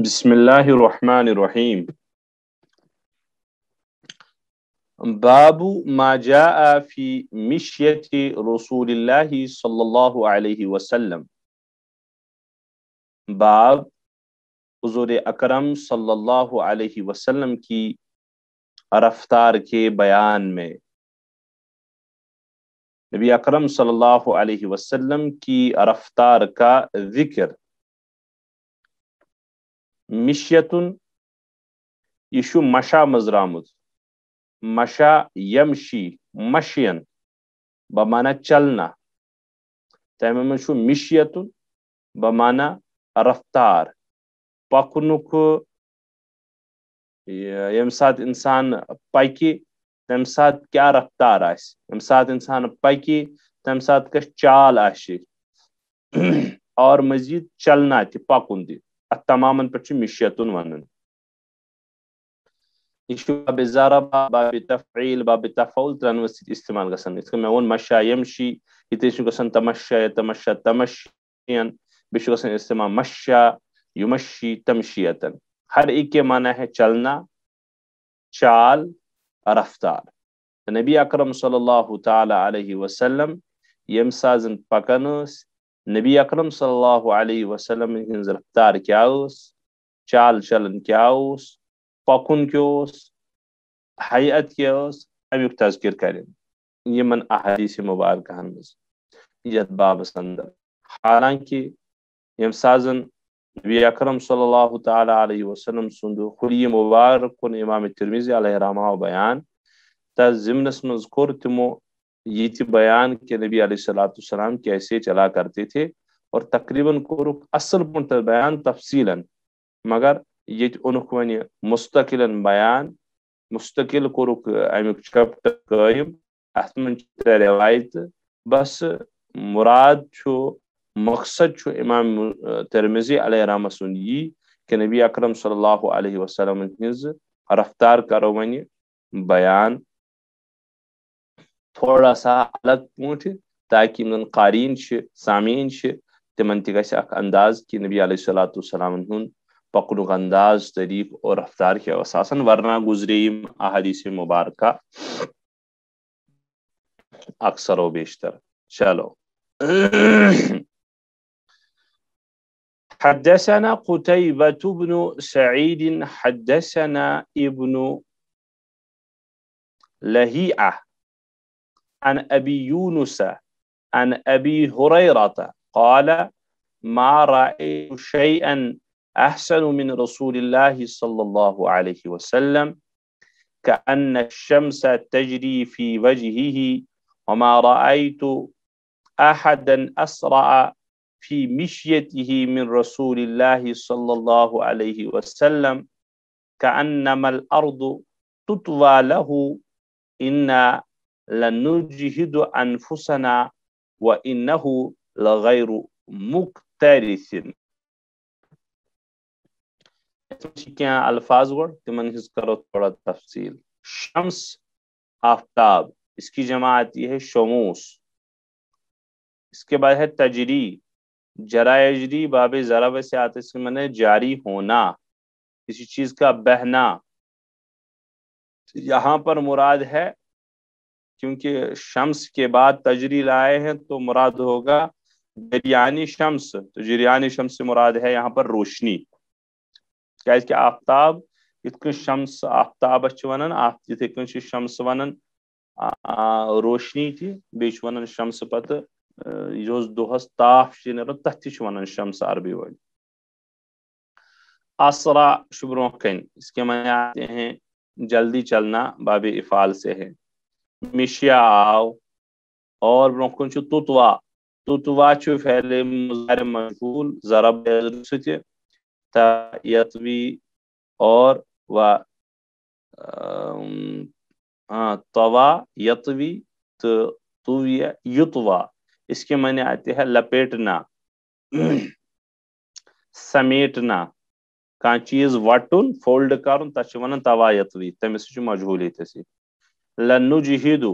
بسم الله الرحمن الرحيم. باب ما جاء في مشية رسول الله صلى الله عليه وسلم. باب حضور اکرم صلی اللہ علیہ وسلم کی رفتار کے بیان میں. نبی اکرم صلی اللہ علیہ وسلم کی رفتار کا ذکر. مشیتن یہ چھُ مشا مز درامُت. مشا یمشی مشین بمانا چلنا. تمہِ منٛز چھُ مشیتن بمانا رفتار پکنُک. ییٚمہِ ساتہٕ انسان پکہِ تمہِ ساتہٕ کیٛاہ رفتار آسہِ. ییٚمہِ ساتہٕ انسان پکہِ تمہِ ساتہٕ کۄس چال آسہِ. اور مزید چلنا تہِ پکُن تہِ اتھ تمامن پٮ۪ٹھ چھُ مشیتن ونان. یہ چھُ باب ضرب باب تفعیل باب تفعول ترٛٮ۪نوَے سۭتۍ استعمال گژھان. یِتھ کٔنۍ مےٚ ووٚن مشا یمشی ییٚتہِ چھُ گژھان تمشا یتمشا تمشین. بیٚیہِ چھُ گژھان استعمال مشا یمشی تمشیتن. ہر ایک کے معنی ہے چلنا, چال, رفتار. نبی اکرم صلی اللہ تعالی علیہ وسلم ییٚمہِ ساتہٕ زن پکان ٲسۍ نبی اکرم صلی اللہ علیہ وسلم ہٕنٛز رفتار کیٛاہ ٲس, چال چلن کیٛاہ اوس, پکُن کیٛاہ اوس, حیت کیٛاہ ٲس, امیُک تذکر کرن یمن احادیث مبارکہن منٛز یتھ بابس اندر. حالانکہ ییٚمہِ ساتہٕ زن نبی اکرم صلی اللہ تعالی علیہ وسلم سُنٛد خُلیہِ مبارک کُن امام ترمذی علیہ رحمہ بیان تس ضمنس منٛز کوٚر تِمو یہ تہِ بیان کہ نبی علیہ الصلوۃ والسلام کیسے چلا کرتے تھے, اور تقریباً کوٚرُکھ اصل پٲٹھۍ بیان تفصیلاً. مگر ییٚتہِ اوٚنُکھ وۄنۍ مستقلن بیان, مستقل کوٚرُکھ امیُک چپٹر قٲیِم. اتھ منٛز چھِ 3 روایتہٕ. بس مراد چھُ مقصد چھُ امام ترمذی علیہ رحمہ سُنٛد یی کہ نبی اکرم صلی اللہ علیہ وسلم ہٕنٛز رفتار کرو وۄنۍ بیان تھوڑا سا الگ پٲٹھۍ, تاکہ یِم زن قارئین چھِ سامعین چھِ تمن تہِ گژھِ اکھ انداز کہ نبی علیہ الصلوۃ والسلام ہُنٛد پکنُک انداز طریق اور رفتار کیٛاہ اوس آسان. ورنہ گزرے یِم احادیث مبارکہ اکثر و بیشتر. چلو. حدثنا قتيبة بن سعيد حدثنا ابن لهيعة عن أبي يونس عن أبي هريرة قال ما رأيت شيئا أحسن من رسول الله صلى الله عليه وسلم كأن الشمس تجري في وجهه وما رأيت أحدا أسرع في مشيته من رسول الله صلى الله عليه وسلم كأنما الأرض تطوى له إنا لنجهد أنفسنا وإنه لغير مقترث. کیا الفاظ گوڑ تمن ہز کرو تھوڑا تفصیل. شمس آفتاب, اس کی جمع آتی ہے شموس. اس کے بعد ہے تجری, جرا یجری باب ضرب سے آتے, اس کے معنی جاری ہونا, کسی چیز کا بہنا. یہاں پر مراد ہے کیونکہ شمس کے بعد تجری لائے ہیں تو مراد ہوگا جریانی شمس. تو جریانی شمس سے مراد ہے یہاں پر روشنی. کیازِ کہ آفتاب یِتھ کٔنۍ شمس آفتابس چھِ ونان, یِتھے کٔنۍ چھِ شمس ونان روشنی تہِ, بیٚیہِ چھِ ونان شمس پتہٕ یُس دۄہس تاپھ چھِ نیران تتھ تہِ چھِ ونان شمس عربی وٲلۍ. اسرا چھُ برونٛہہ کَنہِ, اس کے معنی آتے ہیں جلدی چلنا, باب افعال سے ہے. مشیا آو, اور برونٛہہ کُن چھُ تُتوا. تُتوا چھُ فعل مضارع مجهول ضرب سۭتۍ یتوی اور و طوا یتوی تو طوی یطوا. اس کے معنی آتے ہیں لپیٹنا, سمیٹنا, کانٛہہ چیز وٹُن فولڈ کرُن تتھ چھِ ونان طوا یتوی. تٔمِس چھُ مجہول ییٚتہِ سے. لنجہدو,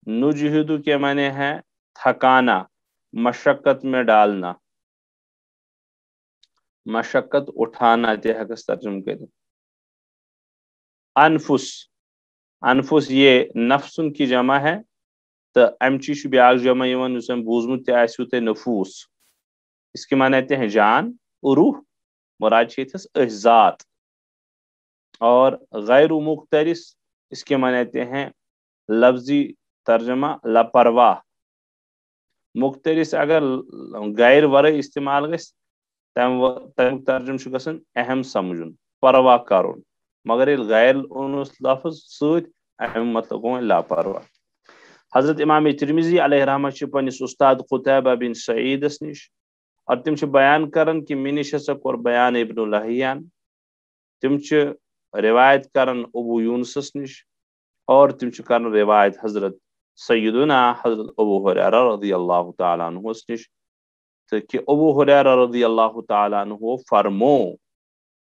نجہدو کے معنی ہے تھکانا, مشقت میں ڈالنا. مشقت اٹھانا تہ ہیکس ترجمہ کر انفس انفس یہ نفسن کی جمع ہے تو امچی بیاکھ جمع یوان یس بوزمت تہ آسیو تہ نفوس اس کے معنی ہیں جان روح مراد چھتس ذات اور غیر مخترس اس کے معنی ہیں لفظی ترجمہ لاپرواہ مخترس اگر غیر ورے استعمال گس تم ترجمہ گژھن اہم سمجھن پرواہ کرن مگر یل غیر اونس لفظ ست ام مطلب گو لاپرواہ حضرت امام ترمذی علیہ رحمہ چھ پنس استاد قتیبہ بن سعیدس نش اور تم بیان کرن کہ مے نش ہسا کور بیان ابن لہیان تم روایت کرن ابو یونسس نش اور تم کرن روایت حضرت سیدنا حضرت ابو ہریرہ رضی اللہ تعالیٰ عنہ نش کہ ابو ہریرہ رضی اللہ تعالیٰ عنہ فرمو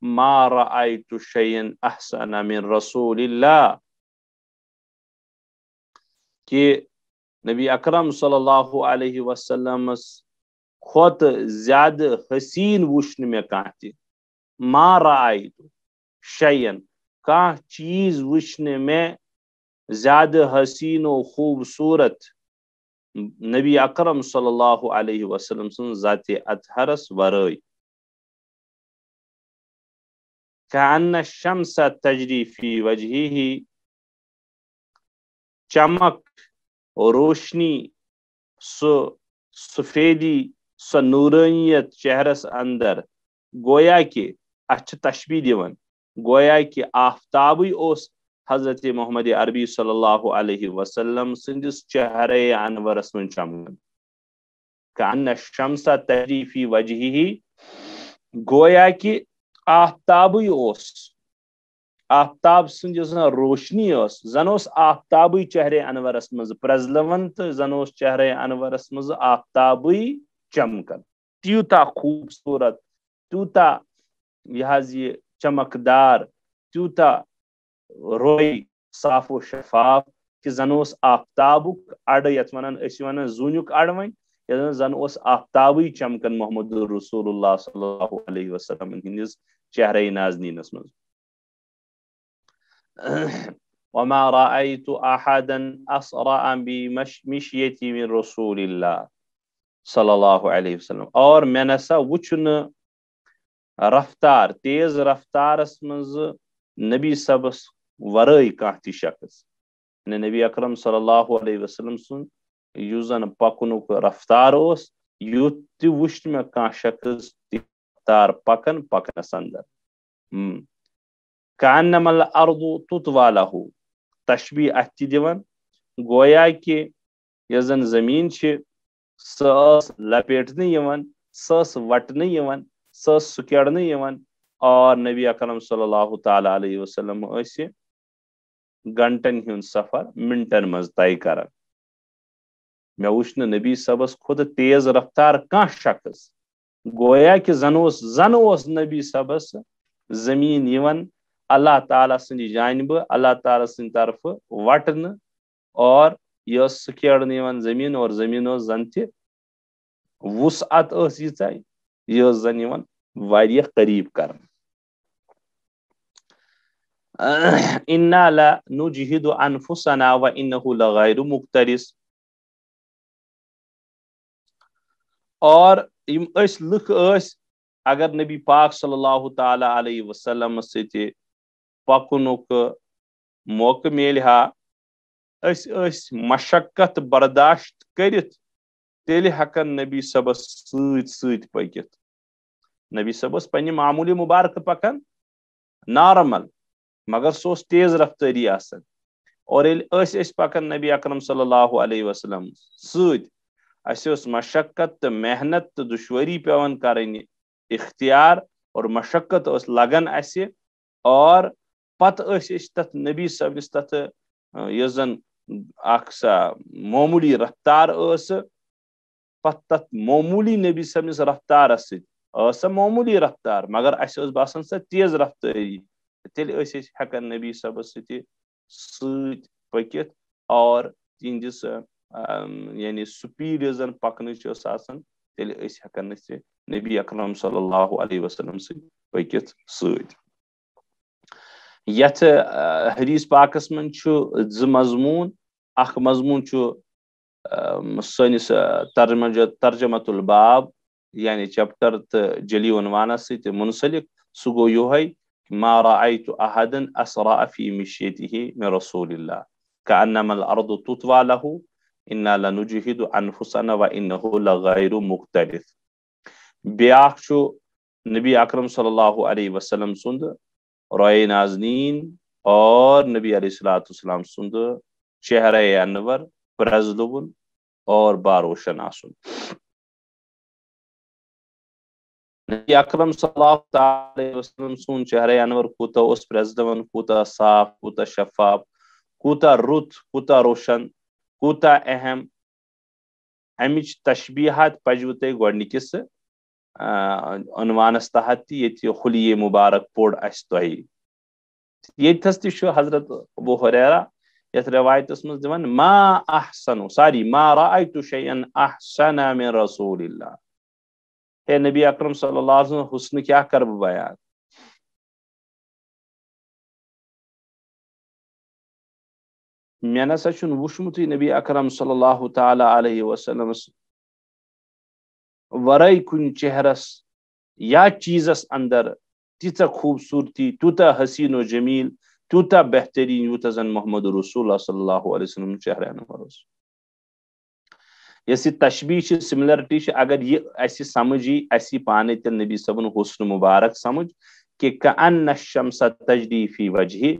ما رأیت شیئا احسن من رسول اللہ کہ نبی اکرم صلی اللہ علیہ وسلم کھت زیادہ حسین وچھن میں کانہ تہ ما رأیت شیئا کانہ چیز وچھن میں زیادہ حسین و خوبصورت نبی اکرم صلی اللہ علیہ وسلم سن ذات اطہرس ورائے کأن الشمس تجری فی وجہہ چمک روشنی سفیدی سو نورانیت چہرس اندر گویا کہ اچھ تشبیح دیون گویا کہ آفتابی اوس حضرت محمد عربی صلی اللہ علیہ وسلم سندس چہرہ انورس من چمکن کأن الشمس تجری فی وجہہ گویا کہ آفتابی اوس آفتاب سن روشنی اس زن اس آفتابی چہرہ انورس مز پرزلون تو زن اس چہرہ انورس مز آفتابی چمکن تیوتا خوبصورت تیوتا یہ چمکدار تیوتا روئی صاف و شفاف کہ زن اس آفتابک اڑ یت ونان زونیک اڑ ون زن اس آفتابی چمکن محمد رسول اللہ صلی اللہ علیہ وسلم ہندس چہرہ نازنینس مز وما رأيت أحدا أسرع بمشيتي من رسول الله صلی اللہ علیہ وسلم اور میں نسا وچن رفتار تیز رفتارس مز نبی صبس ورائے کانتی شخص نبی اکرم صلی اللہ علیہ وسلم سن یوزن پکنک رفتار اس یوت تی وچن میں کان شخص رفتار پکنس اندر کانما الارض تطوی له تشبیح اتھ دیون گویا کہ یزن زمین چھ سس لپیٹنے یون سس وٹنے یون سس سکیڑنے یون اور نبی اکرم صلی اللہ تعالی علیہ وسلم اس گھنٹن ہند سفر منٹن مز طے کران میں وچھن نبی صبس خود تیز رفتار کان شخص گویا کہ زن اوس نبی صبس زمین یون اللہ تعالیٰ سندی جانب اللہ تعالیٰ سند طرف وٹن اور یہ سکیڑن یون زمین اور زمین زن تہ وسعت ییژا یہ زن یون واریاہ قریب کرن انا لنجہد انفسنا وانه لغیر مقترس اور یم اس لکھ اس اگر نبی پاک صلی اللہ تعالی علیہ وسلم ست پکنک موقع میل ہا اس مشقت برداشت کرت تیل ہکن نبی صبس ست پکت نبی صبس پنہ معمولی مبارک پکان نارمل مگر سوس تیز رفتاری آسان اور اس پکان نبی اکرم صلی اللہ علیہ وسلم ست اس مشقت تو محنت تو دشواری پیوان کریں اختیار اور مشقت اس لگن اس اور پتہ تت نبی صبس تت یس زن سا معمولی رفتار پتہ تت معمولی نبی صبس رفتار سا معمولی رفتار مگر اس باسان سا تیز رفتاری تیل ہکان نبی صبس ست پکت اور تہندس یعنی سپیڈ زن پکنچ آسان تیل ہیکن نبی اکرم صلی اللہ علیہ وسلم پکت ست یت حدیث پاکس من مضمون اخ مضمون سنس ترجمت الباب یعنی چپٹر تو جلی عنوان ست منسلک سہ گو یہ ما رأيت أحدا أسرع في مشيته من رسول الله كأنما الأرض تطوى له إنا لنجهد أنفسنا وإنه لغير مختلف بیاکھ نبی اکرم صلی اللہ علیہ وسلم سند روئے نازنین اور نبی علیہ الصلوۃ والسلام سند چہرہ انور پرزلون اور باروشن آسن نبی اکرم صلی اللہ علیہ وسلم سون چہرہ انور کوتا اس پرزدون کوتا صاف کوتا شفاف کوتا رت کوتا روشن کوتا اہم امچ تشبیہات پجوتے گوڑنکس عنوانس تحت یہ خلی مبارک پوڑ اس تہی یتس تہ حضرت ابو ہریرہ یت روایتس مز دون ما احسن ما رأيت شيئا احسن من رسول اللہ اے نبی اکرم صلی اللہ علیہ وسلم حسن کیا کر بیان میں نسا چھن وشمت نبی اکرم صلی اللہ تعالی علیہ وسلم ورائے کن چہرس یا چیزس اندر تیتا خوبصورتی توتا حسین و جمیل توتا بہترین یوتا زن محمد رسول اللہ صلی اللہ علیہ وسلم چہرہ انور یس تشبیہ سملرٹی اگر یہ اسی سمجھی اسی پانے تل نبی صبن حسن مبارک سمجھ کہ کأن الشمس تجری فی وجہ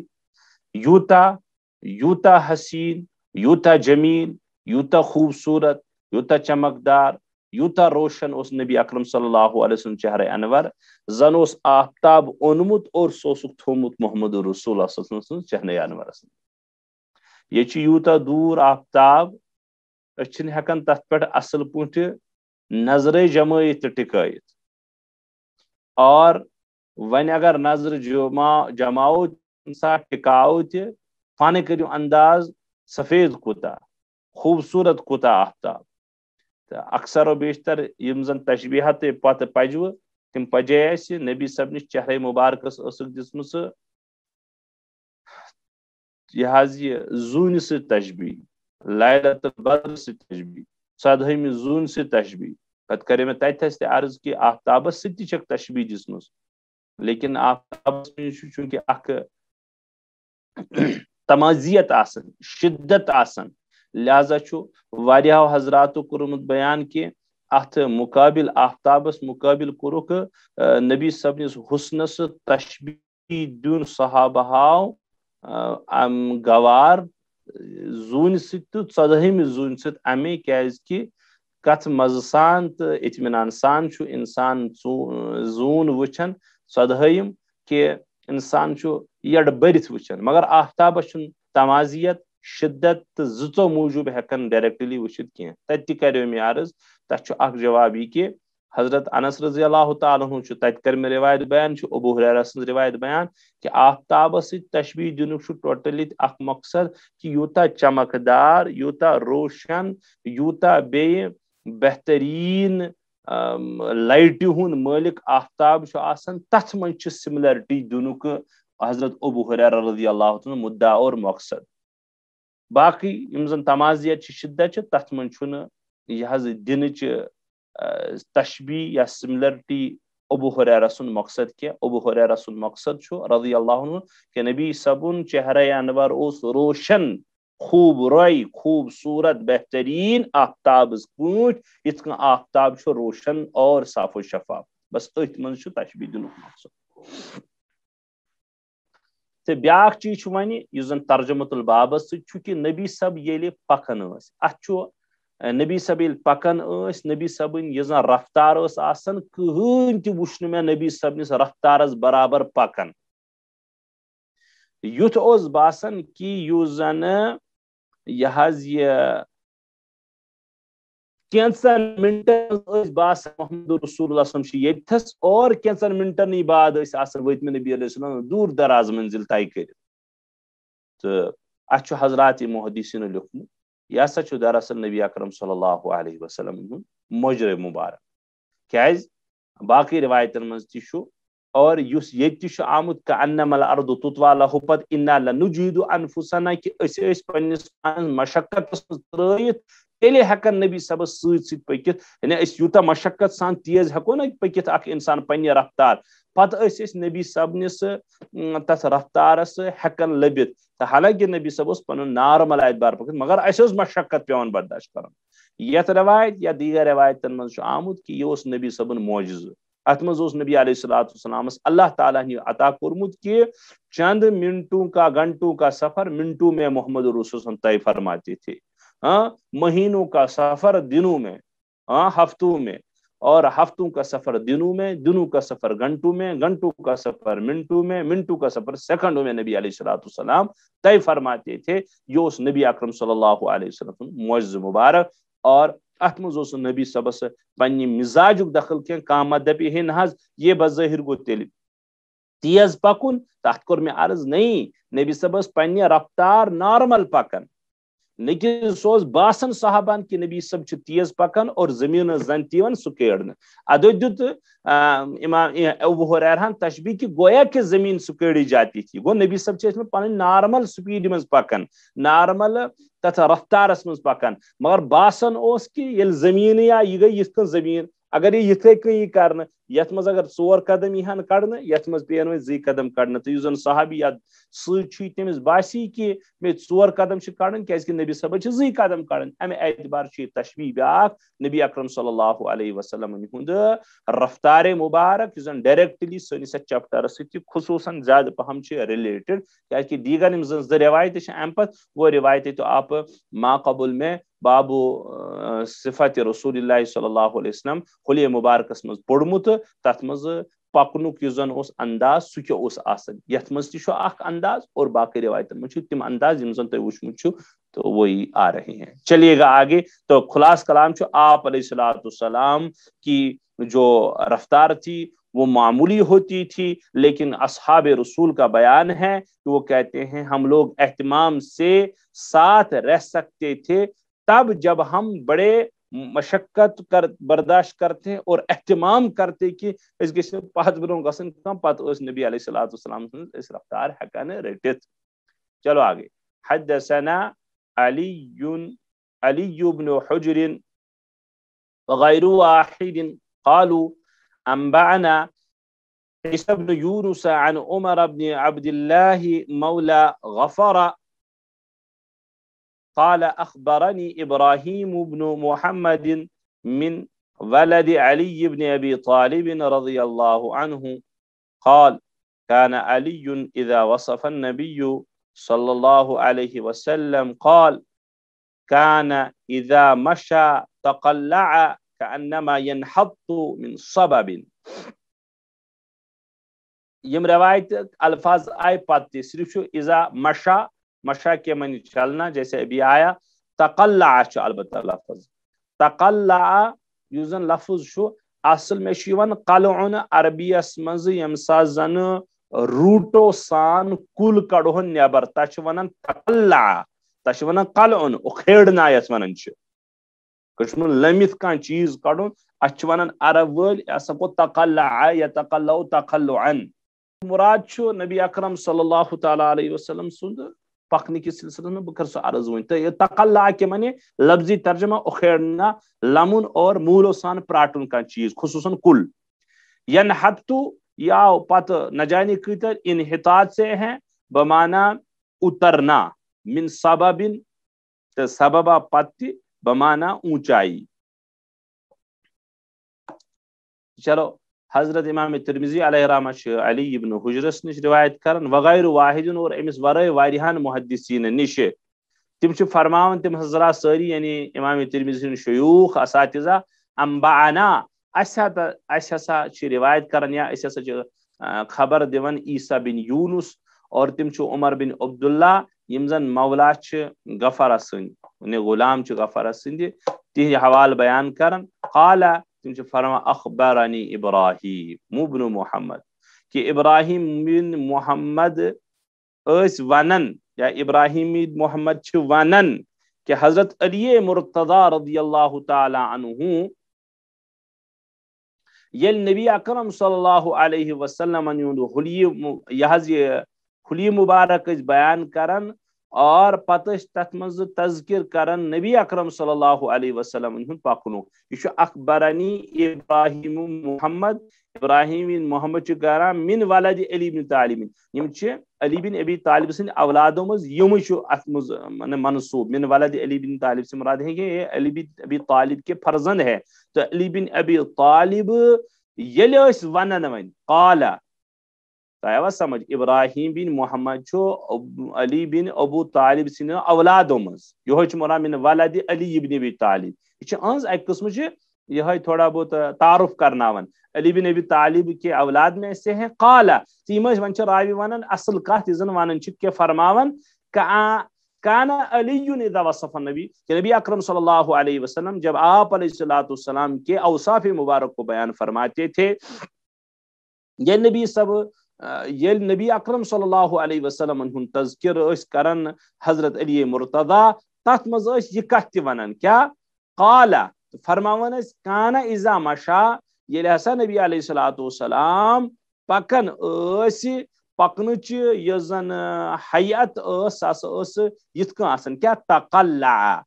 یوتا حسین یوتا جمیل یوتا خوبصورت یوتا چمکدار یوتا روشن اس نبی اکرم صلی اللہ علیہ وسلم چہرہ انور زن اس آفتاب اونمت اور سوسک تھومت محمد رسول اللہ صلی اللہ علیہ وسلم چہرہ انور یہ یوتا دور آفتاب اچھن ہکن تت پہ اصل پوٹ نظر جمائت ٹکائت اور ون اگر نظر جماؤ ساتھ ٹکاؤ تہ فن کرو انداز سفید کوتا خوبصورت کوتا آفتاب اکثر و بیشتر یم زن تشبیہات پتہ پجو تم پجے اس نبی صاحب نش چہرہ مبارکس اسک دسمس یہ زون سے تشبیہ لیلۃ البدر سے تشبیہ صدہم زون سے تشبیہ پتہ کرے میں تتھ عرض کہ آفتابس ست چھ تشبیہ دسمس لیکن آفتابس چونکہ اخ تمازیت آسن شدت آسن لہذا واریاہو حضراتو کورمت بیان کہ ات مقابل آفتابس مقابل کورک نبی صاحب نس حسنس تشبیہ دون صحابہاو گوار زون ست ژدہم زون ست امی کیاز کہ کت مزہ سان تو اطمینان سان انسان زون وچھن ژدہم کہ انسان یڑ برت وچھن مگر آفتابس تمازیت شدت تو زو موجوب ہیکن ڈائریکٹلی وچھت کی تت کرو میں عرض تک اخ جواب یہ کہ حضرت انس رضی اللہ تعالیٰ عنہ تت کر میں روایت بیان ابو ہریرہ سن روایت بیان کہ آفتابس تشبیہ دنک ٹوٹلی اخ مقصد کہ یوتا چمکدار یوتا روشن یوتا بے بہترین لائٹ ہند مالک آفتاب آسان تت من سملرٹی دنک حضرت ابو ہریرہ رضی اللہ عنہ مدعا اور مقصد باقی یم زن تمازیت شدت تت من یہ دنچ تشبیہ یا سملرٹی ابو ہریرہ سن مقصد کیا ابو ہریرہ سن مقصد رضی اللہ عنہ کہ نبی صبن چہرہ انور اس روشن خوب روئی خوبصورت بہترین آفتاب پوٹ یت کن آفتاب روشن اور صاف و شفاف بس ات من تشبیہ دنک مقصد تو بیاکھ چیز ون اس زن ترجمت البابس کہ نبی صاحب یل پکان ات نبی صاحب یل پکان نبی صاحبن یہ زن رفتار آسان کہین تہ وچھ میں نبی صاحب نس رفتارس برابر پکان یتھ اوس باسان کہ یس زن یہ کینچن منٹن باسان محمد رسول اللہ صلی اللہ علیہ وسلم یتھس اور کینچن منٹن بعد وتم نبی علیہ السلام دور دراز منزل طے کر تو ات حضرات محدثین لکھمت یہ ہسا دراصل نبی اکرم صلی اللہ علیہ وسلم مجر مبارک کیاز باقی روایتن مز تہ چھُ اور یُس ییٚتہِ تہِ چھُ آمُت کأنما الارض تطوى له پتہٕ انا لنجید انفسنا کہ أسۍ ٲسۍ پننِس پانس مشقتس منٛز ترٲیِتھ تیٚلہِ ہٮ۪کن نبی صبس سۭتۍ سۭتۍ پٔکِتھ یعنی أسۍ یوٗتاہ مشقت سان تیز ہٮ۪کو نہ پٔکِتھ اکھ انسان پننہِ رفتار پتہٕ ٲسۍ أسۍ نبی صبنِس تتھ رفتارس ہٮ۪کان لٔبِتھ تہٕ حالانکہ نبی صب اوس پنُن نارمل اعتبار پٔکِتھ مگر اَسہِ ٲس مشقت پیوان برداشت کرُن یتھ روایت یا دیگر روایتن منٛز چھُ آمُت کہ یہِ اوس نبی صبُن معجزٕ اتھ منٛز اوس نبی علیہ الصلوۃ والسلامس اللہ تعالیٰ نے عطا کوٚرمُت کہ چند منٹوں کا گھنٹوں کا سفر منٹوں میں محمد رسول طے فرماتے تھے مہینوں کا سفر دنوں میں ہفتوں میں اور ہفتوں کا سفر دنوں میں دنوں کا سفر گھنٹوں میں گھنٹوں کا سفر منٹوں میں منٹوں کا سفر سیکنڈوں میں نبی علیہ الصلوۃ والسلام طے فرماتے تھے یہ اس نبی اکرم صلی اللہ علیہ وسلم معجزہ مبارک اور ات مز اوس نبی صبس پنہ مزاجک دخل کی کانٛہہ دپہِ ہے نہ حظ یہ بظٲہر گو تیٚلہِ تیز پکن تتھ کوٚر مےٚ عرض نہیں نبی صبس پننہِ رفتار نارمل پکان لیکن سو باسان صحابان کہ نبی صب تیز پکان اور زمین زن تیون سہ کیڑن ادو دیت امام ابو ہریرہ تشبیہ کہ گویا کہ زمین سکیڑی جاتی تھی گو نبی صب پن نارمل سپیڈ مز پکان نارمل تتھ رفتارس مز پکان مگر باسان اس کہ یل زمین یا یہ گئی یتھ کن زمین اگر یہ یتھے کئی کرنا یت مز اگر 4 قدم یہن کڑنا یت مز پین وۄنۍ 2 قدم کڑنا تو یُس زن صحابی یا سۭتۍ تٔمِس باسی کہ مے 4 قدم کڑن کیازِ کہ نبی صبن 2 قدم کڑن امہ اعتبار تشبیہ بیاکھ نبی اکرم صلی اللہ علیہ وسلم ہند رفتار مبارک یُس زن ڈائریکٹلی سٲنِس یتھ چیپٹرس سۭتۍ خصوصاً زیادٕ پہم رلیٹڈ کیازِ کہ دیگر یم زن 2 روایتیں امہ پتہٕ وہ روایتیں تو آپ ما قبل میں بابو صفت رسول اللہ صلی اللہ علیہ وسلم حلیہ مبارکس مز پوٚرمُت تتھ مز پکنُک یُس زن اوس انداز سُہ کیٛاہ اوس آسان یتھ مز تہِ چھُ اکھ انداز اور باقی روایتن مز چھُ تِم انداز یم زن تۄہہِ وٕچھمُت چھُ تو وہی آ رہے ہیں چلیے گا آگے تو خلاص کلام چھُ آپ علیہ الصلوۃ والسلام کی جو رفتار تھی وہ معمولی ہوتی تھی لیکن اصحاب رسول کا بیان ہے کہ وہ کہتے ہیں ہم لوگ اہتمام سے ساتھ رہ سکتے تھے تب جب ہم بڑے مشقت برداشت کرتے اور اہتمام کرتے کہ اس گژھِ پتھ برونٛہہ گژھن کم پتہٕ ٲسۍ نبی علیہ الصلوۃ والسلام سٕنٛز أسۍ رفتار ہٮ۪کان رٔٹِتھ چلو آگے حدثنا علی بن حجر وغير واحد قالوا انبأنا عيسى بن يونس عن عمر بن عبد الله مولى غفر قال أخبرني إبراهيم بن محمد من ولد علي بن أبي طالب رضي الله عنه قال كان علي إذا وصف النبي صلى الله عليه وسلم قال كان إذا مشى تقلع كأنما ينحط من صبب یم روایت الفاظ آئے پتہ صرف اذا مشا مشا کے معنی چلنا جیسے ابھی آیا تقلع البتہ لفظ تقلع یُس زن لفظ اصل میں قلعن عربیس مز یم سا زن روٹو سان کل کڑہن نبر تش ونان تقلع تش ونان قلعن اکھیڑنا یس ونان کشمر لمت کان چیز کڑن اتھ ونان عرب ول سپو تقلع یتقلع تقلعا مراد چھُ نبی اکرم صلی اللہ تعالیٰ علیہ وسلم سند پکنے کے سلسلے میں بکر سو عرض ون تو یہ تقلع کے معنی لفظی ترجمہ اکھیڑنا لمن اور مولو سان پراٹن کا چیز خصوصاً کل ینحط یا پت نہ جانے کتر انحطاط سے ہیں بمانا اترنا من سبب سببا پت بمانا اونچائی چلو حضرت امام ترمذی علیہ رحمہ علی ابن حجرس نش روایت کرن وغیر واحد اور امس ورائے واریہن محدثین نش تم فرماون تم حضرات ساری یعنی امام ترمذی شیوخ اساتذہ انبانا اس ہسا روایت کرن یا اس ہسا خبر دیون عیسیٰ بن یونس اور تم عمر بن عبداللہ یم زن مولا غفرہ سند غلام غفرہ سند تہ حوال بیان کرن قال تم فرما اخبرنی ابراہیم ابن محمد کہ ابراہیم بن محمد اس ونن یا ابراہیم محمد ونن کہ حضرت علی مرتضی رضی اللہ تعالی عنہ یل نبی اکرم صلی اللہ علیہ وسلم حلی مبارک بیان کرن اور پتہ تت مز تذکر کرن نبی اکرم صلی اللہ علیہ وسلم پکنک یہ اخبرنی ابراہیم محمد ابراہیم بن محمد گران من ولد علی بن طالب علی بن ابی طالب سند اولادوں مز ات مز منصوب من ولد علی بن طالب سے مراد ہے کہ یہ علی بن ابی طالب کے فرزند ہے تو علی بن ابی طالب یل ونن ون قال تہ سمجھ ابراہیم بن محمد علی بن ابو طالب سند اولادوں مز یہ مراد من ولد علی بن ابی طالب یہ اہذ اک قسم یہ تھوڑا بہت تعارف کرناون علی بن ابی طالب کے اولاد میں سے ہیں قال تیم ون راوی ونن اصل کت زن ونن کہ فرماون کان علی اذا وصف النبی کہ نبی اکرم صلی اللہ علیہ وسلم جب آپ علیہ السلام کے اوصاف مبارک کو بیان فرماتے تھے یہ نبی اکرم صلی اللہ علیہ وسلم تذکر کرن حضرت علی مرتضی تت مز یہ کت ونن کیا قال فرماون کان اذا مشا یل ہسا نبی علیہ السلام پکن پکنچ یس زن حیت یت کن کیا تقلع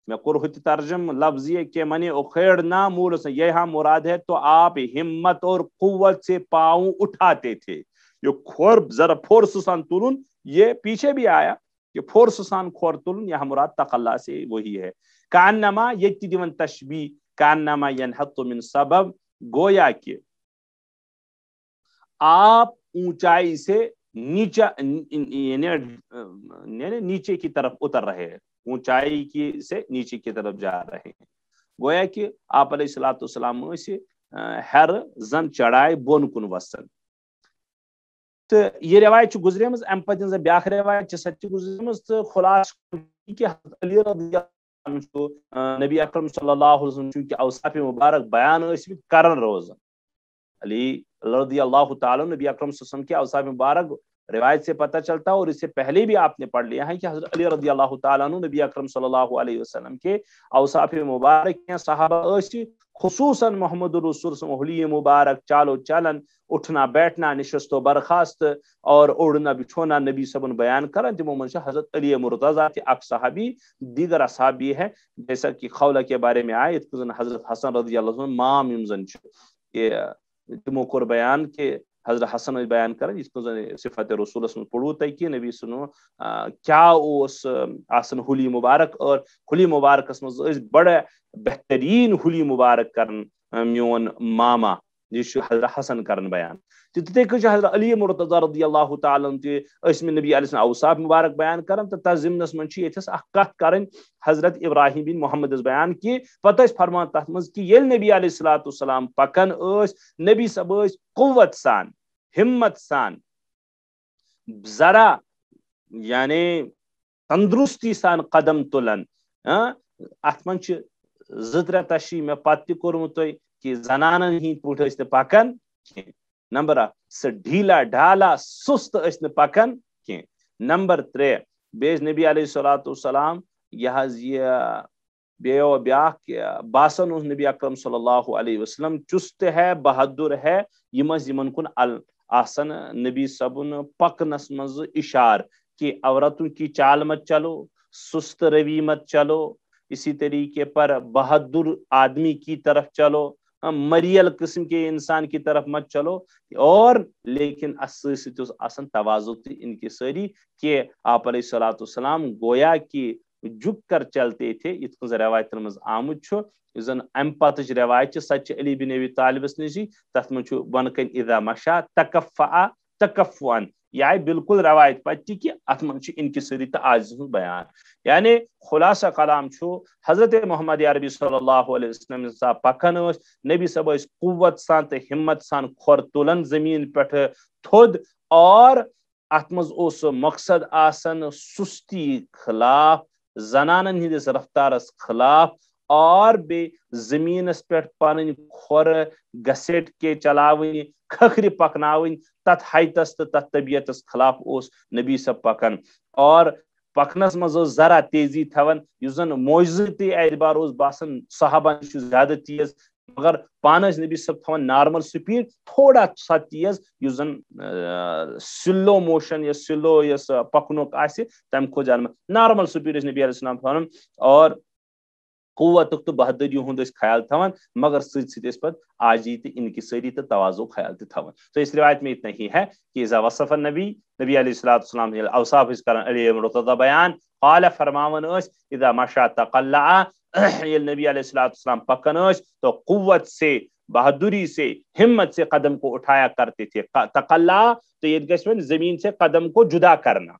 میں کور ترجم لفظ یہ کہ منی اخیڑنا مول سے یہاں مراد ہے تو آپ ہمت اور قوت سے پاؤں اٹھاتے تھے یہ کھور ذرا فورس سان تلن یہ پیچھے بھی آیا کہ فورس سان کھور تلن یہاں مراد تقلع سے وہی ہے کانما یہ دیون تشبیہ کانما ینحط من سبب گویا کہ آپ اونچائی سے نیچے کی طرف اتر رہے ہیں اونچائی کی سے نیچے کی طرف جا رہے ہیں گویا کہ آپ علیہ السلام ہر زن چڑھائے بون کن وسن تو یہ روایت گزرے ام پتہ بیاکھ روایت سچ گزرے تو خلاص کہ علی رضی اللہ نبی اکرم صلی اللہ علیہ وسلم چونکہ اوصاف مبارک بیان کرن روزن علی رضی اللہ تعالیٰ نبی اکرم صلی اللہ علیہ وسلم کے اوصاف مبارک روایت سے پتہ چلتا اور اس سے پہلے بھی آپ نے پڑھ لیا ہے کہ حضرت علی رضی اللہ تعالیٰ نبی اکرم صلی اللہ علیہ وسلم کے اوصاف مبارک صحابہ خصوصاً محمد رسول حلی مبارک چالو چلن اٹھنا بیٹھنا نشست و برخاست اور اڑنا بچھونا نبی صبن بیان کرن تمو من حضرت علی مرتضی اک صحابی دیگر اصحابی ہے جیسا کہ خولہ کے بارے میں آئے حضرت حسن رضی اللہ عنہ مام یمزن کہ تمو کور بیان کہ حضرت حسن بیان کرن اس کو صفت رسول اللہ پڑھو تے کہ نبی سنو کیا اس آسن حلی مبارک اور حلی مبارک اس بڑا بہترین حلی مبارک کرن میون ماما جس حضرت حسن کرن بیان تتھے کہ حضرت علی مرتضی رضی اللہ تعالی عنہ اس میں نبی علیہ السلام اوصاف مبارک بیان کرن تو تزمنس من چھ یتس اخ کت کرن حضرت ابراہیم بن محمد بیان کی پتہ فرمان تت مز کہ یل نبی علیہ السلام پکن نبی سب قوت سان ہمت سان ذرا یعنی تندرستی سان قدم تلن ات من زتر تشریح میں پتہ کورمت کہ زنانن ہند پہ پکان نمبر سہ ڈھیلا ڈھالا سست پکان کی نمبر 3 بیس نبی علیہ السلام یہ بیاکھ باسن نبی اکرم صلی اللہ علیہ وسلم چست ہے بہادر ہے یمن کن آسن نبی صبن پکنس مز اشار کہ عورتوں کی چال مت چلو سست روی مت چلو اسی طریقے پر بہادر آدمی کی طرف چلو مریل قسم کے انسان کی طرف مت چلو اور لیکن آسن توازو ان کی ساری کہ آپ علیہ السلام گویا کہ جھک کر چلتے تھے یہ روایت مز آمت زن ام پتہ روایت سچ علی بن ابی طالبس نشی تر من بن کن اذا مشا تکفع تکفعن یہ بالکل روایت پتہ کہ ات من ان کی سری تعاز بیان یعنی خلاصہ کلام حضرت محمد عربی صلی اللہ علیہ وسلم صاحب پکن نبی صاحب قوت سان تو ہمت سان کھور تلن زمین پہ تھود اور ات مز مقصد آسن سستی خلاف زنانن ہندس رفتارس خلاف اور بے زمینس پہ پن کھور گسٹ کے چلاوین کھکھر پکناوین تت حیتس تو تت طبیعتس خلاف نبی صاحب پکن اور پکنس مز ذرا تیزی تھون اس زن معجزتی اعتبار باسان صحابہ زیادہ تیز مگر پانس نبی صاحب تھوان نارمل سپیڈ تھوڑا سا تیز یس زن سلو موشن یا سلو یس پکنک آسہِ تم کھو زیادہ نارمل سپیڈ نبی علیہ السلام تھوان اور قوت تو بہادری ہند خیال تھوان مگر ست پہ آجی تو انکساری تو توازو خیال تھوان. تو اس روایت میں اتنا ہی ہے کہ اذا وصف نبی علیہ السلام اوصاف کران علی مرتضی بیان قال فرماون اذا مشى تقلع یل نبی علیہ السلام پکن تو قوت سے بہادری سے ہمت سے قدم کو اٹھایا کرتے تھے. تقلع تو یہ گژھِ زمین سے قدم کو جدا کرنا.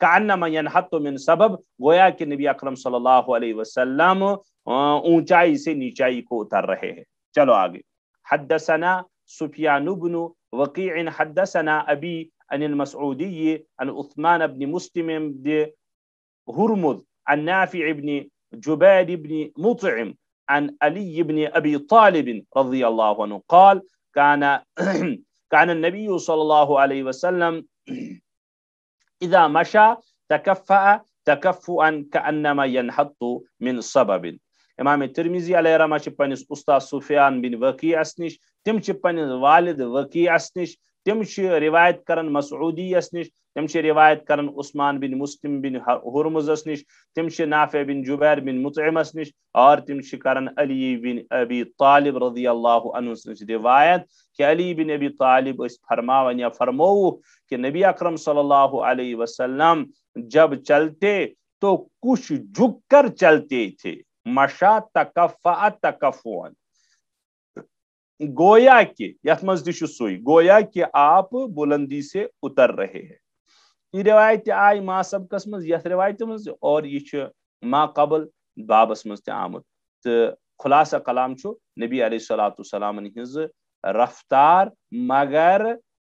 کانما ینحط من سبب گویا کہ نبی اکرم صلی اللہ علیہ وسلم اونچائی سے نیچائی کو اتر رہے ہیں. چلو آگے. حدثنا سفیان بن وقیع حدثنا ابی عن المسعودی عن عثمان بن مسلم بن ہرمز عن نافع بن جبیر بن مطعم عن علی بن ابی طالب رضی اللہ عنہ قال كان النبي صلى الله عليه وسلم اذا مشى تكفأ تكفؤا كأنما ينحط من سبب. امام ترمذی علیہ رحمہ چھ پنس استاد سفیان بن وقیع نش تم چھ پنس والد وقیع نش تم چھ روایت کرن مسعودی نش تم چھ روایت کرن عثمان بن مسلم بن ہرمز نش تم چھ نافع بن جبیر بن مطعم نش اور تم چھ کرن علی بن ابی طالب رضی اللہ عنہ نش روایت کہ علی بن ابی طالب اس فرماون یا فرمو کہ نبی اکرم صلی اللہ علیہ وسلم جب چلتے تو کچھ جھک کر چلتے تھے. مشا تکفع تکفعا گویا کہ یت مز تہ سوئی گویا کہ آپ بلندی سے اتر رہے ہیں. یہ روایت آئی ما سبقس مز یت روایت مز اور یہ ما قبل بابس مز تہ آمت. تو خلاصہ کلام چھو نبی علیہ الصلوۃ والسلام ہنز رفتار مگر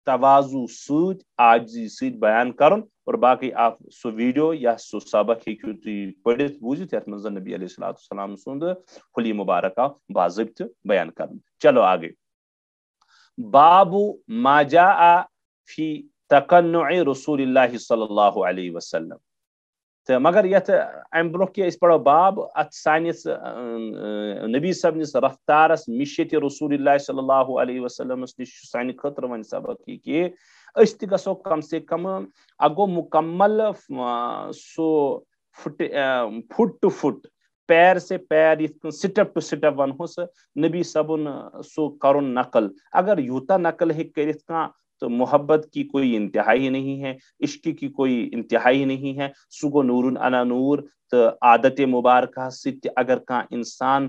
تواضع سۭتۍ عاجزی سۭتۍ بیان کرن اور باقی آپ سو ویڈیو یا سو سبق ہیکو تھی پڑھت بوزت یت مز نبی علیہ الصلوۃ والسلام سند حلی مبارکہ باضابطہ بیان کرن. چلو آگے. باب ما جاء فی تقنع رسول اللہ صلی اللہ علیہ وسلم. تو مگر یت ام برو کہ اس پڑھو باب ات سانس نبی صاحب نس رفتارس مشیت رسول اللہ صلی اللہ علیہ وسلم نش سان خطر ون سبق کہ اس تہ گژھو کم سے کم اگو مکمل سو فٹ ٹو فٹ پیر سے پیر سٹپ ٹو سٹپ ونہوس نبی صاحبن سو کرن نقل. اگر یوتا نقل ہے کرت کان تو محبت کی کوئی انتہائی نہیں ہے, عشق کی کوئی انتہائی نہیں ہے. سو گو نور علی نور. تو عادت مبارکہ ست اگر کان انسان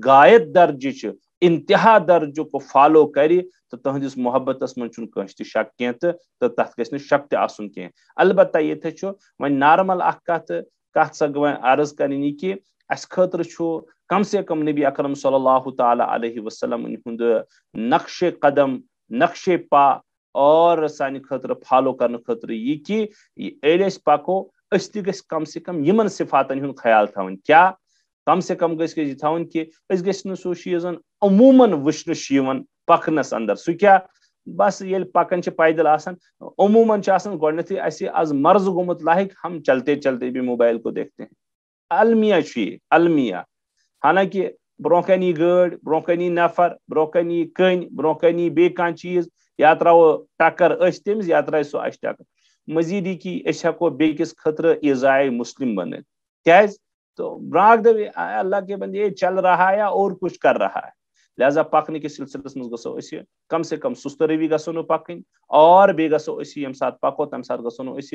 غایت درجہ انتہا درجہ کو فالو کری تو تہندس محبتس من چھ کنس تہ شک کی تو تت گژھِ شک تہ آسن کی. البتہ یہ چھ ون نارمل اخ کت سا عرض کرنی کہ اس خاطر چھو کم سے کم نبی اکرم صلی اللہ تعالی علیہ وسلم ہند نقش قدم نقش پا اور سان خاطر فالو کرنے خاطر یہ کہ ایل اس پکو اس تہ گژھِ کم سے کم یمن صفاتن ہند خیال تھاون. کیا کم سے کم گژھِ یہ تھاون کہ اس گژھِ نہ سو چیزن عموماً وچھنس یوان پکنس اندر. سو کیا بس یل پکان چھ پیدل آسان عموماً گۄڈنیتھٕے اسہِ آز مرض گوٚمُت لاحق ہم چلتے چلتے بھی موبائل کو دیکھتے ہیں. المیہ چھ المیہ. حالانکہ برو کنی گٲڑ برو کنی نفر برو کنی کٔنۍ برو کنی بیٚیہِ کانٛہہ چیز یا تراو ٹکر اس تمس یا ترائے سو اس ٹکر. مزیدی کی اس ہیکو بیکس خطر ایزائے مسلم بنت کیاز تو براگ دے اللہ کے بندے چل رہا ہے اور کچھ کر رہا ہے. لہذا پکنے کے سلسلس مز گژھو اس کم سے کم سست روی گژھو نہ پکن اور بیٚیہِ گژھو اس یم سات پکو تم سات گژھو نہ اس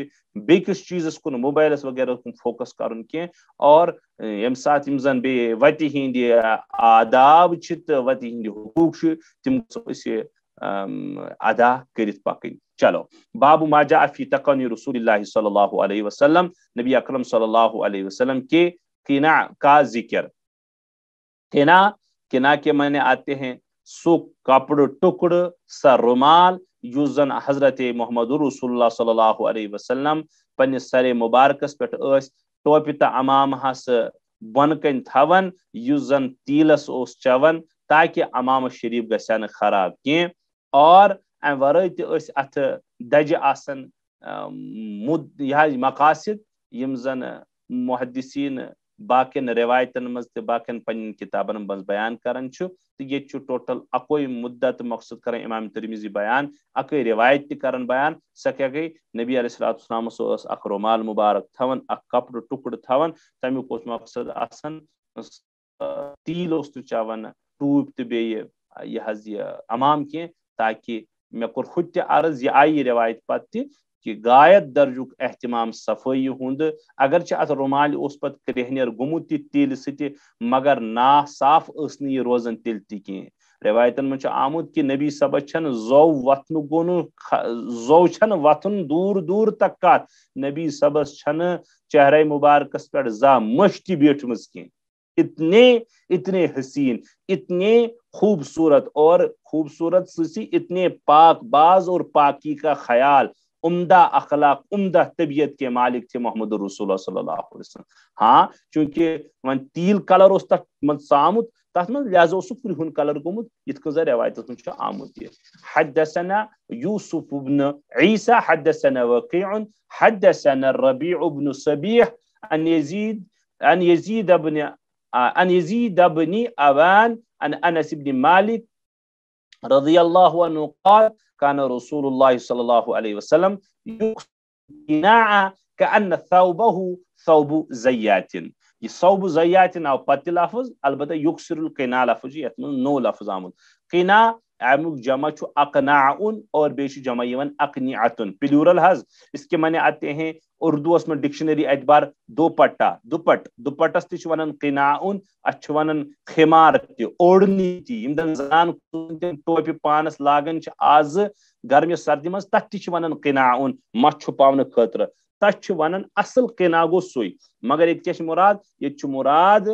بیکس چیزس کن موبائلس وغیرہ کن فوکس کرن کی. اور یم سات یم زن بیٚیہِ وتہِ ہٕنٛدۍ آداب چھ تہٕ وتہِ ہٕنٛدۍ حقوق چھ تم گژھو اس ادا کرت پکن. چلو باب ما جاء فی تقنع رسول اللہ صلی اللہ علیہ وسلم. نبی اکرم صلی اللہ علیہ وسلم کے قناع کا ذکر. قناع کے معنی آتے ہیں سو کپڑ ٹکڑ سا رومال یس زن حضرت محمد رسول اللہ صلی اللہ علیہ وسلم پنس سر مبارکس پہ ٹوپہ تو امامہس بن کن تھون یس زن تیلس اوس چون تاکہ امام شریف گژھِ نہ خراب کی. اور ام ورٲے تہِ ٲسۍ اتھ دجہِ آسان یہ مقاصد یم زن محدثین باقین روایتن مز تہ باقین پنن کتابن مز بیان کران چھ تو یہ ٹوٹل اکوئی مدت مقصد کران امام ترمذی بیان اکوئی روایت تہ کران بیان سہ کیا گئی نبی علیہ الصلوۃ والسلام اس اخ رومال مبارک تھون اخ کپڑ ٹکڑ تھون تمیک اس مقصد آسان تیل اس تو چاون ٹوپ تو بیٚیہِ یہ امام کی تاکہ مے کور خود تہ عرض یہ آئی روایت پتہ کہ غایت درجک اہتمام صفائی ہند اگرچہ ات رومال اس پت کرہنیر گومت تہ تیل ست مگر نا صاف اس نہ یہ روزان تیل تہ کی روایتن من آمت کہ نبی صبح چھن زو وتن گون زو چھن وتن دور دور تک کت نبی صبس چھن چہرہ مبارکس پہ زا مشتی بیٹھمز کی اتنے حسین اتنے خوبصورت اور خوبصورت سی اتنے پاک باز اور پاکی کا خیال عمدہ اخلاق عمدہ طبیعت کے مالک تھے محمد رسول اللہ صلی اللہ علیہ وسلم. ہاں چونکہ ون تیل کلر اس تک من آمت تر من لہذا اس کرہن کلر گومت یت کن روایت من آمت یہ حدثنا یوسف بن عیسیٰ حدثنا وقیع حدثنا الربیع بن صبیح ان یزید بن اوان عن انس بن مالک رضی اللہ عنہ قال كان رسول الله صلى الله عليه وسلم يقنع كأن ثوبه ثوب زيات. یہ ثوب زیات آو پتہ لفظ البتہ یکسر القناع لفظ یت من نو لفظ آمد. قناع امیک جمع چھ اقناعن اور بیش جمع یون اقنعتن پلورل حز. اس کے معنی آتے ہیں اردو اس میں ڈکشنری اعتبار دوپٹہ دوپٹس تہ ونان قناعن ات ونان خمار تہ اوڑنی تہ یم دن زنان ٹوپہ پانس لاگان آز گرمی سردی مز تت تہ ونان قناعن مس چھپاؤن خاطر تت ونان اصل قناع گو سوی مگر یہ کیا مراد یہ مراد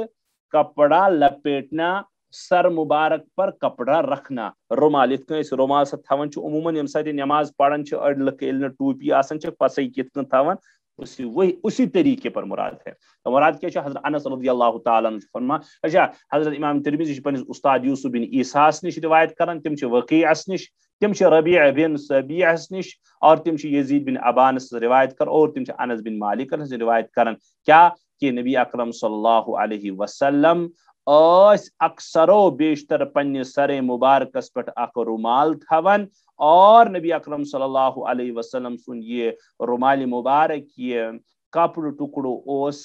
کپڑا لپیٹنا سر مبارک پر کپڑا رکھنا رومال یت کن رومال سا تھوان عموماً یم سات نماز پڑھان اڑ لک یل ٹوپی آسان پسے کت کن تھوان اسی طریقے پر مراد ہے. تو مراد کیا حضرت انس رضی اللہ تعالیٰ عنہ فرما اچھا حضرت امام ترمذی پنس استاد یوسف بن عیسیٰ نش روایت کران تم وقیع نش تم ربیع بن صبیح نش اور تم یزید بن ابان روایت کر اور تم انس بن مالک روایت کران کیا کہ نبی اکرم صلی اللہ علیہ وسلم اکثر و بیشتر پنہ سر مبارکس پہ اک رومال تھون اور نبی اکرم صلی اللہ علیہ وسلم سن یہ رومال مبارک یہ کپڑ ٹکڑو اس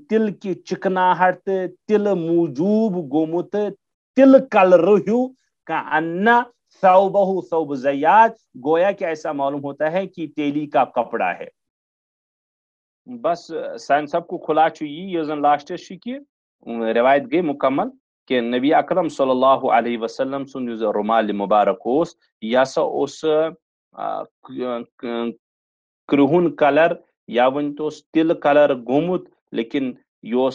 تل کی چکناہٹ تل موجوب گومت تل کلر ہیو کا انا ثوبہ ثوب زیات گویا کہ ایسا معلوم ہوتا ہے کہ تیلی کا کپڑا ہے. بس سان سب کو کھلا یہ زن لاسٹس کہ روایت گئی مکمل کہ نبی اکرم صلی اللہ علیہ وسلم سن رومال مبارک اس یہ سا اس کرہن کلر یا ون تو تل کلر گومت لیکن یہ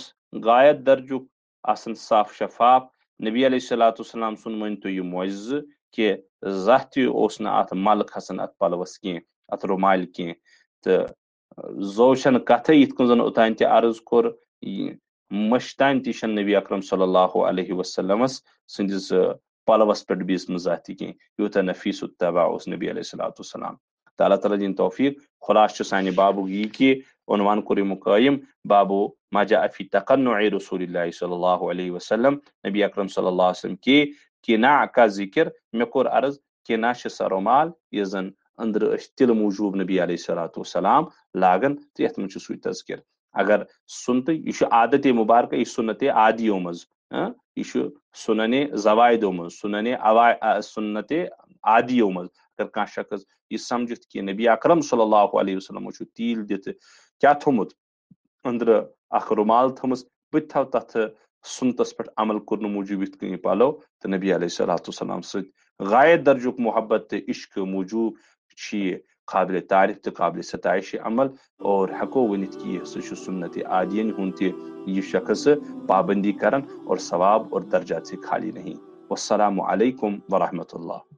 غایت درجک آسن صاف شفاف. نبی علیہ الصلوۃ والسلام سن ون تو یہ معجزہ کہ زہ تہ اوس نہ ات مل کھسان ات پلوس کی ات رومال کی تو زو چھن کتھے یت کن زن اوتان تہ عرض کور مشتان تہ چھن نبی اکرم صلی اللہ علیہ وسلم سندس پلوس پہ بیس مزاح کی یوتہ نفیس الطبع اس نبی علیہ الصلوۃ والسلام. تعالیٰ تعالیٰ دین توفیق. خلاص سانہ بابو یہ کہ عنوان کور مقیم بابو ما جاء فی تقنع رسول اللہ صلی اللہ علیہ وسلم. نبی اکرم صلی اللہ علیہ وسلم کے قناع کا ذکر مے کور عرض قناع سہ رومال یہ زن اندر تل موجوب نبی علیہ الصلوۃ والسلام لاگن تو یت من سوی تذکر اگر سنت یہ عادت مبارکہ یہ سنت عادیوں مز یہ سنن زوائدوں مز سنت عادیوں مز اگر کان شخص یہ سمجھت کہ نبی اکرم صلی اللہ علیہ وسلم تیل دت کیا تھومت اندر اخ رومال تھمس بت تھو تت سنتس پہ عمل کرنے موجوب یت کن پلو تو نبی علیہ الصلوۃ والسلام ست غایت درجک محبت تو عشق موجوب یہ قابل تعریف تو قابل ستائش عمل اور ہیکو ونت کہ یہ سہ سنت عادین ہند تہ یہ شخص پابندی کرن اور ثواب اور درجات سے خالی نہیں. والسلام علیکم ورحمۃ اللہ.